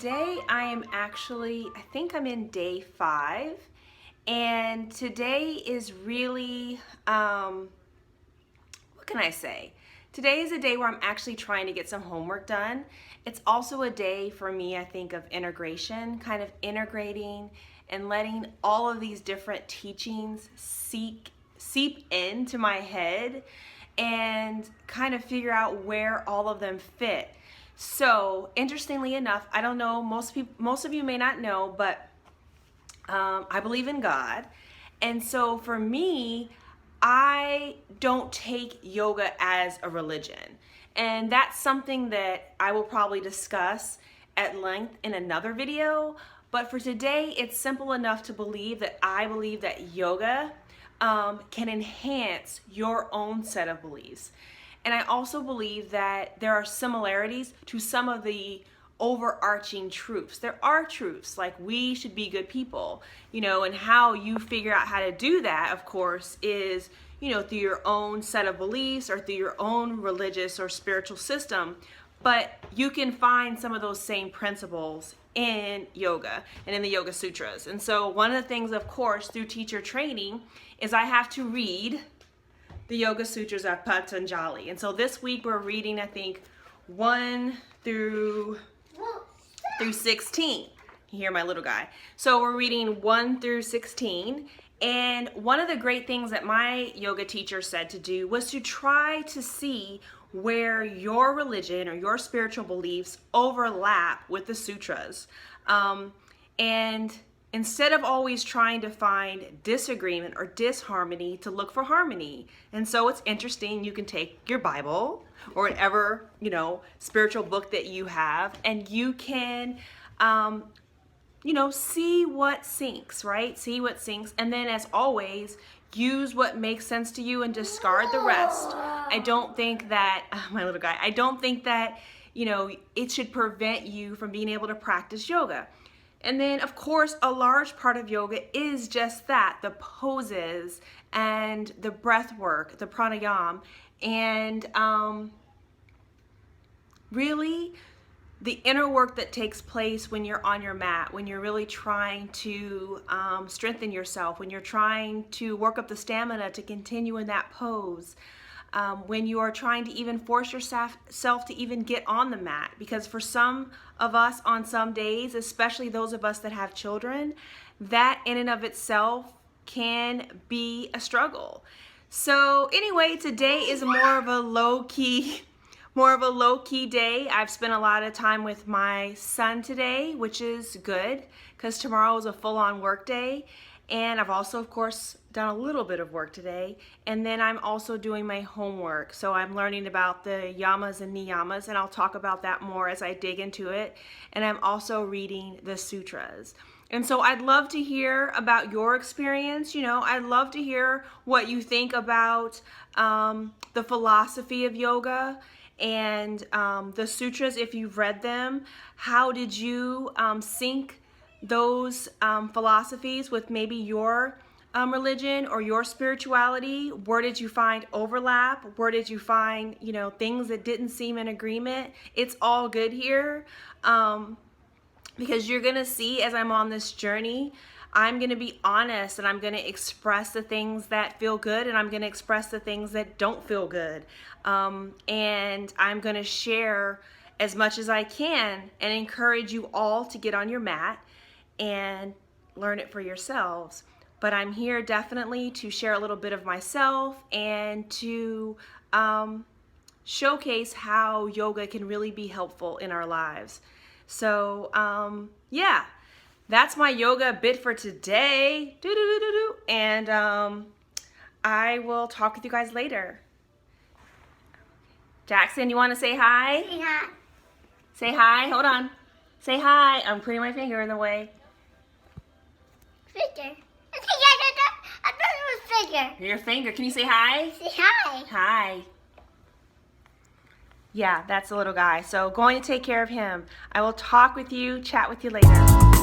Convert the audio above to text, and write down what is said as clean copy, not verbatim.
today I am actually, I think I'm in day 5, and today is really, what can I say? Today is a day where I'm actually trying to get some homework done. It's also a day for me, I think, of integration, kind of integrating and letting all of these different teachings seep into my head and kind of figure out where all of them fit. So, interestingly enough, I don't know, most of you may not know, but I believe in God. And so for me, I don't take yoga as a religion. And that's something that I will probably discuss at length in another video. But for today, it's simple enough to believe that I believe that yoga can enhance your own set of beliefs. And I also believe that there are similarities to some of the overarching truths. There are truths like we should be good people, and how you figure out how to do that, of course, is, through your own set of beliefs or through your own religious or spiritual system. But you can find some of those same principles in yoga and in the Yoga Sutras. And so one of the things, of course, through teacher training is I have to read the Yoga Sutras of Patanjali. And so this week we're reading, I think, 1 through 16. You hear my little guy. So we're reading 1 through 16. And one of the great things that my yoga teacher said to do was to try to see where your religion or your spiritual beliefs overlap with the sutras. And instead of always trying to find disagreement or disharmony, to look for harmony. And so it's interesting, you can take your Bible or whatever, spiritual book that you have, and you can, see what syncs, right? See what syncs. And then, as always, use what makes sense to you and discard the rest. I don't think that, my little guy, I don't think that, it should prevent you from being able to practice yoga. And then, of course, a large part of yoga is just that, the poses and the breath work, the pranayama, and really the inner work that takes place when you're on your mat, when you're really trying to strengthen yourself, when you're trying to work up the stamina to continue in that pose, when you are trying to even force yourself to even get on the mat. Because for some of us on some days, especially those of us that have children, that in and of itself can be a struggle. So anyway, today is more of a low-key day. I've spent a lot of time with my son today, which is good because tomorrow is a full-on work day. And I've also, of course, done a little bit of work today. And then I'm also doing my homework. So I'm learning about the yamas and niyamas, and I'll talk about that more as I dig into it. And I'm also reading the sutras. And so I'd love to hear about your experience. I'd love to hear what you think about the philosophy of yoga and the sutras, if you've read them. How did you sync those philosophies with maybe your religion or your spirituality? Where did you find overlap? Where did you find, things that didn't seem in agreement? It's all good here, because you're gonna see as I'm on this journey, I'm gonna be honest, and I'm gonna express the things that feel good, and I'm gonna express the things that don't feel good. And I'm gonna share as much as I can and encourage you all to get on your mat and learn it for yourselves. But I'm here definitely to share a little bit of myself and to showcase how yoga can really be helpful in our lives. So yeah, that's my yoga bit for today. And I will talk with you guys later. Jackson, you want to say hi? Say hi. Say hi. Hold on. Say hi. I'm putting my finger in the way. Finger. I thought it was finger. Your finger. Can you say hi? Say hi. Hi. Yeah, that's the little guy. So going to take care of him. I will talk with you, chat with you later.